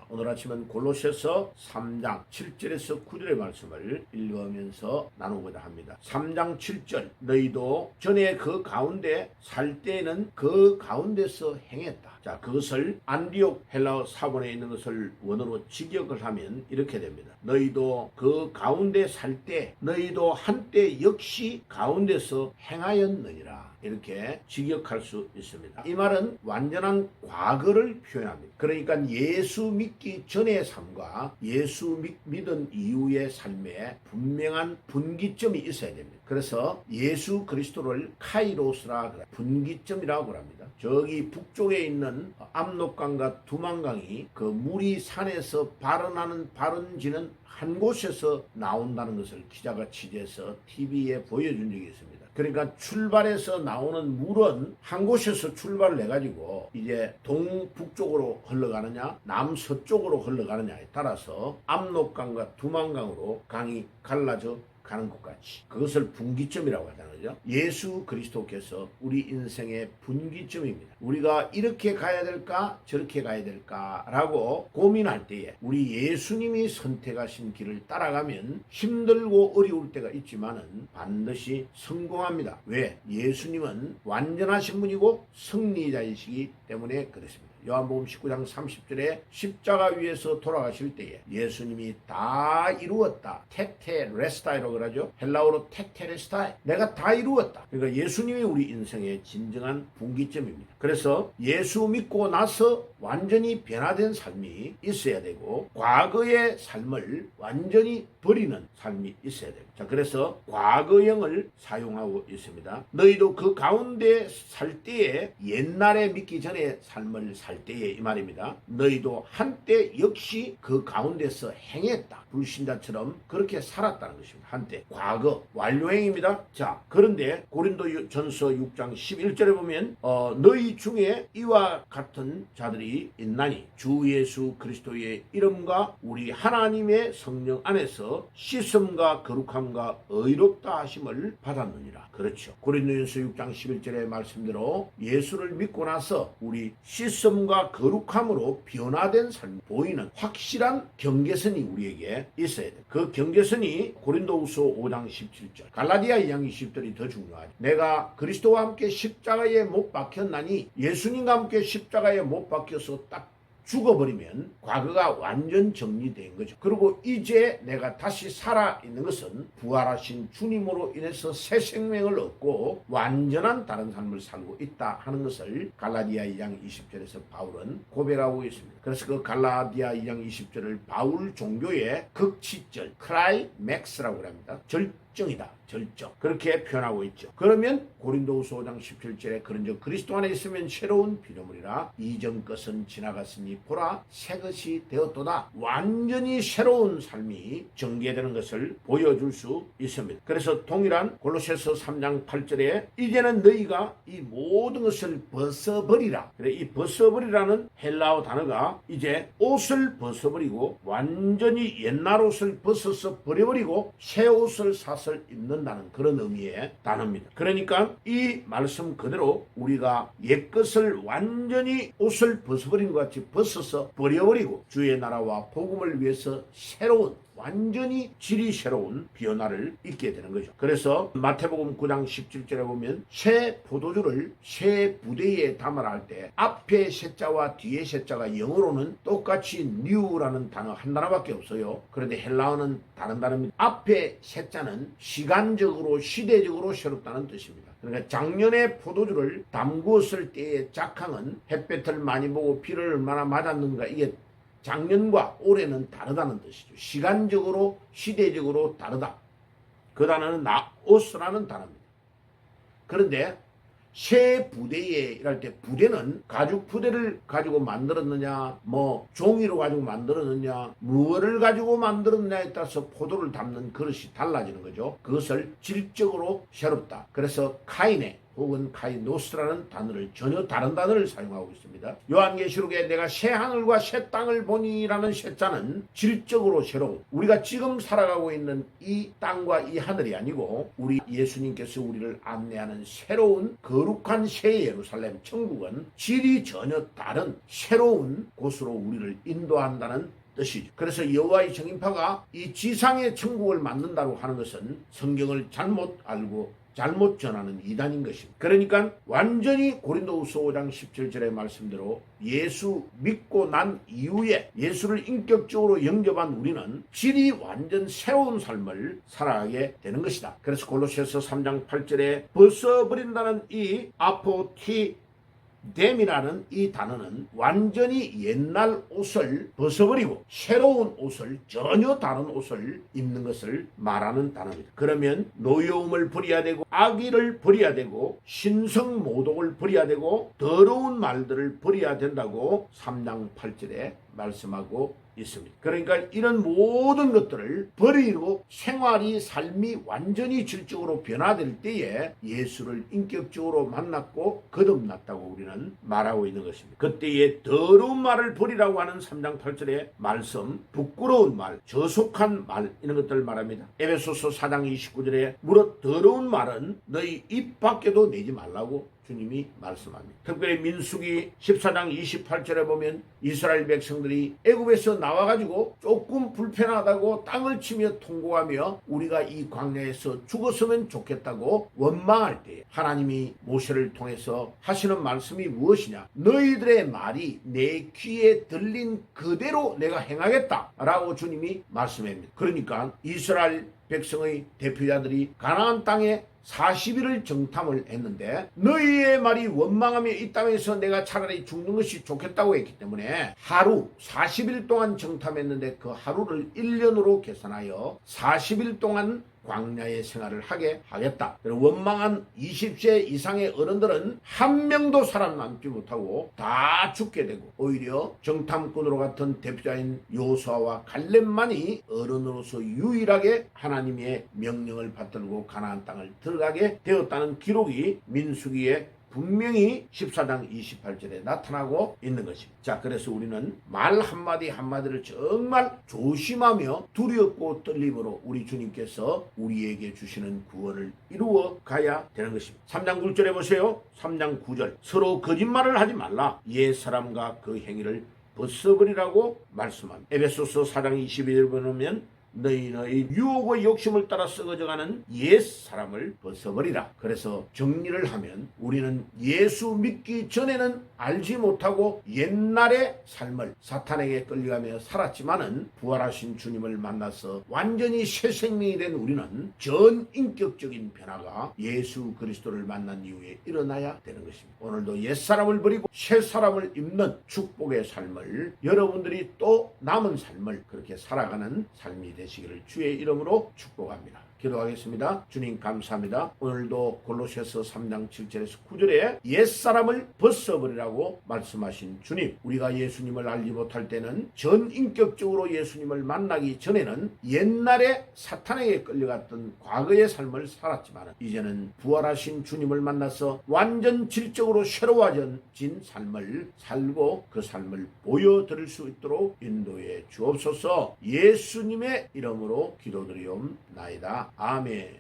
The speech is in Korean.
오늘 아침은 골로새서 3장 7절에서 9절의 말씀을 읽으면서 나누고자 합니다. 3장 7절 너희도 전에 그 가운데 살 때에는 그 가운데서 행했다. 자, 그것을 안디옥 헬라어 사본에 있는 것을 원어로 직역을 하면 이렇게 됩니다. 너희도 그 가운데 살 때 너희도 한때 역시 가운데서 행하였느니라. 이렇게 직역할 수 있습니다. 이 말은 완전한 과거를 표현합니다. 그러니까 예수 믿기 전의 삶과 예수 믿은 이후의 삶에 분명한 분기점이 있어야 됩니다. 그래서 예수 그리스도를 카이로스라 분기점이라고 합니다. 저기 북쪽에 있는 압록강과 두만강이 그 물이 산에서 발원하는 발원지는 한 곳에서 나온다는 것을 기자가 취재해서 TV에 보여준 적이 있습니다. 그러니까 출발해서 나오는 물은 한 곳에서 출발을 해가지고 이제 동북쪽으로 흘러가느냐 남서쪽으로 흘러가느냐에 따라서 압록강과 두만강으로 강이 갈라져 가는 것 같이 그것을 분기점이라고 하잖아요. 예수 그리스도께서 우리 인생의 분기점입니다. 우리가 이렇게 가야 될까 저렇게 가야 될까라고 고민할 때에 우리 예수님이 선택하신 길을 따라가면 힘들고 어려울 때가 있지만은 반드시 성공합니다. 왜? 예수님은 완전하신 분이고 승리자이시기 때문에 그렇습니다. 요한복음 19장 30절에 십자가 위에서 돌아가실 때에 예수님이 다 이루었다. 테테레스타이라고 그러죠. 헬라어로 테테레스타이. 내가 다 이루었다. 그러니까 예수님이 우리 인생의 진정한 분기점입니다. 그래서 예수 믿고 나서 완전히 변화된 삶이 있어야 되고 과거의 삶을 완전히 버리는 삶이 있어야 됩니다. 자, 그래서 과거형을 사용하고 있습니다. 너희도 그 가운데 살 때에 옛날에 믿기 전에 삶을 살 때에 이 말입니다. 너희도 한때 역시 그 가운데서 행했다. 불신자처럼 그렇게 살았다는 것입니다. 한때 과거 완료행입니다. 자, 그런데 고린도전서 6장 11절에 보면 너희 중에 이와 같은 자들이 있나니 주 예수 그리스도의 이름과 우리 하나님의 성령 안에서 씻음과 거룩함과 의롭다 하심을 받았느니라. 그렇죠. 고린도전서 6장 11절의 말씀대로 예수를 믿고 나서 우리 씻음과 거룩함으로 변화된 삶 보이는 확실한 경계선이 우리에게 있어야 돼. 그 경계선이 고린도후서 5장 17절 갈라디아 2장 20절이 더 중요하죠. 내가 그리스도와 함께 십자가에 못 박혔나니 예수님과 함께 십자가에 못 박혀서 딱 죽어버리면 과거가 완전 정리된 거죠. 그리고 이제 내가 다시 살아있는 것은 부활하신 주님으로 인해서 새 생명을 얻고 완전한 다른 삶을 살고 있다 하는 것을 갈라디아 2장 20절에서 바울은 고백하고 있습니다. 그래서 그 갈라디아 2장 20절을 바울 종교의 극치절 크라이맥스라고 합니다. 절정이다. 절정. 그렇게 표현하고 있죠. 그러면 고린도후서 5장 17절에 그런즉 그리스도 안에 있으면 새로운 피조물이라 이전 것은 지나갔으니 보라 새 것이 되었도다. 완전히 새로운 삶이 전개되는 것을 보여줄 수 있습니다. 그래서 동일한 골로새서 3장 8절에 이제는 너희가 이 모든 것을 벗어버리라. 그래, 이 벗어버리라는 헬라어 단어가 이제 옷을 벗어버리고 완전히 옛날 옷을 벗어서 버려버리고 새 옷을 사서 입는 다는 그런 의미의 단어입니다. 그러니까 이 말씀 그대로 우리가 옛것을 완전히 옷을 벗어버린 것 같이 벗어서 버려버리고 주의 나라와 복음을 위해서 새로운 완전히 질이 새로운 변화를 있게 되는 거죠. 그래서 마태복음 9장 17절에 보면 새 포도주를 새 부대에 담으라 할 때 앞에 새자와 뒤에 새자가 영어로는 똑같이 new라는 단어 한 단어밖에 없어요. 그런데 헬라어는 다른 단어입니다. 앞에 새자는 시간적으로 시대적으로 새롭다는 뜻입니다. 그러니까 작년에 포도주를 담그었을 때의 작황은 햇볕을 많이 보고 비를 얼마나 맞았는가 이게 작년과 올해는 다르다는 뜻이죠. 시간적으로 시대적으로 다르다. 그 단어는 나오스라는 단어입니다. 그런데 새 부대에 이럴 때 부대는 가죽 부대를 가지고 만들었느냐 뭐 종이로 가지고 만들었느냐 무엇을 가지고 만들었느냐에 따라서 포도를 담는 그릇이 달라지는 거죠. 그것을 질적으로 새롭다. 그래서 카이네 혹은 카이노스라는 단어를 전혀 다른 단어를 사용하고 있습니다. 요한계시록에 내가 새 하늘과 새 땅을 보니라는 새자는 질적으로 새로운, 우리가 지금 살아가고 있는 이 땅과 이 하늘이 아니고 우리 예수님께서 우리를 안내하는 새로운 거룩한 새 예루살렘 천국은 질이 전혀 다른 새로운 곳으로 우리를 인도한다는 뜻이죠. 그래서 여호와의 정인파가 이 지상의 천국을 만든다고 하는 것은 성경을 잘못 알고 잘못 전하는 이단인 것입니다. 그러니까 완전히 고린도후서 5장 17절의 말씀대로 예수 믿고 난 이후에 예수를 인격적으로 영접한 우리는 질이 완전 새로운 삶을 살아가게 되는 것이다. 그래서 골로새서 3장 8절에 벗어버린다는 이 아포티 댐이라는 이 단어는 완전히 옛날 옷을 벗어버리고 새로운 옷을, 전혀 다른 옷을 입는 것을 말하는 단어입니다. 그러면 노여움을 버려야 되고 악의를 버려야 되고 신성모독을 버려야 되고 더러운 말들을 버려야 된다고 3장 8절에 말씀하고 있습니다. 그러니까 이런 모든 것들을 버리고 생활이, 삶이 완전히 질적으로 변화될 때에 예수를 인격적으로 만났고 거듭났다고 우리는 말하고 있는 것입니다. 그때에 더러운 말을 버리라고 하는 3장 8절의 말씀, 부끄러운 말, 저속한 말, 이런 것들을 말합니다. 에베소서 4장 29절에 무릇 더러운 말은 너희 입 밖에도 내지 말라고 주님이 말씀합니다. 특별히 민수기 14장 28절에 보면 이스라엘 백성들이 애굽에서 나와가지고 조금 불편하다고 땅을 치며 통곡하며 우리가 이 광야에서 죽었으면 좋겠다고 원망할 때 하나님이 모세를 통해서 하시는 말씀이 무엇이냐? 너희들의 말이 내 귀에 들린 그대로 내가 행하겠다라고 주님이 말씀합니다. 그러니까 이스라엘 백성의 대표자들이 가나안 땅에 40일을 정탐을 했는데 너희의 말이 원망하며 이 땅에서 내가 차라리 죽는 것이 좋겠다고 했기 때문에 하루 40일 동안 정탐했는데 그 하루를 1년으로 계산하여 40일 동안 광야의 생활을 하게 하겠다. 원망한 20세 이상의 어른들은 한 명도 살아남지 못하고 다 죽게 되고 오히려 정탐꾼으로 같은 대표자인 요수아와 갈렙만이 어른으로서 유일하게 하나님의 명령을 받들고 가나안 땅을 들어가게 되었다는 기록이 민수기에 분명히 14장 28절에 나타나고 있는 것입니다. 자, 그래서 우리는 말 한마디 한마디를 정말 조심하며 두렵고 떨림으로 우리 주님께서 우리에게 주시는 구원을 이루어 가야 되는 것입니다. 3장 9절에 보세요. 3장 9절 서로 거짓말을 하지 말라. 옛 사람과 그 행위를 벗어버리라고 말씀합니다. 에베소서 4장 22절에 보면 너희 유혹의 욕심을 따라 썩어져가는 옛 사람을 벗어버리라. 그래서 정리를 하면 우리는 예수 믿기 전에는 알지 못하고 옛날의 삶을 사탄에게 끌려가며 살았지만은 부활하신 주님을 만나서 완전히 새 생명이 된 우리는 전인격적인 변화가 예수 그리스도를 만난 이후에 일어나야 되는 것입니다. 오늘도 옛 사람을 버리고 새 사람을 입는 축복의 삶을 여러분들이 또 남은 삶을 그렇게 살아가는 삶이 되시기를 주의 이름으로 축복합니다. 기도하겠습니다. 주님 감사합니다. 오늘도 골로새서 3장 7절에서 9절에 옛사람을 벗어버리라고 말씀하신 주님, 우리가 예수님을 알지 못할 때는 전인격적으로 예수님을 만나기 전에는 옛날에 사탄에게 끌려갔던 과거의 삶을 살았지만 이제는 부활하신 주님을 만나서 완전 질적으로 새로워진 삶을 살고 그 삶을 보여드릴 수 있도록 인도해 주옵소서. 예수님의 이름으로 기도드리옵나이다. 아멘.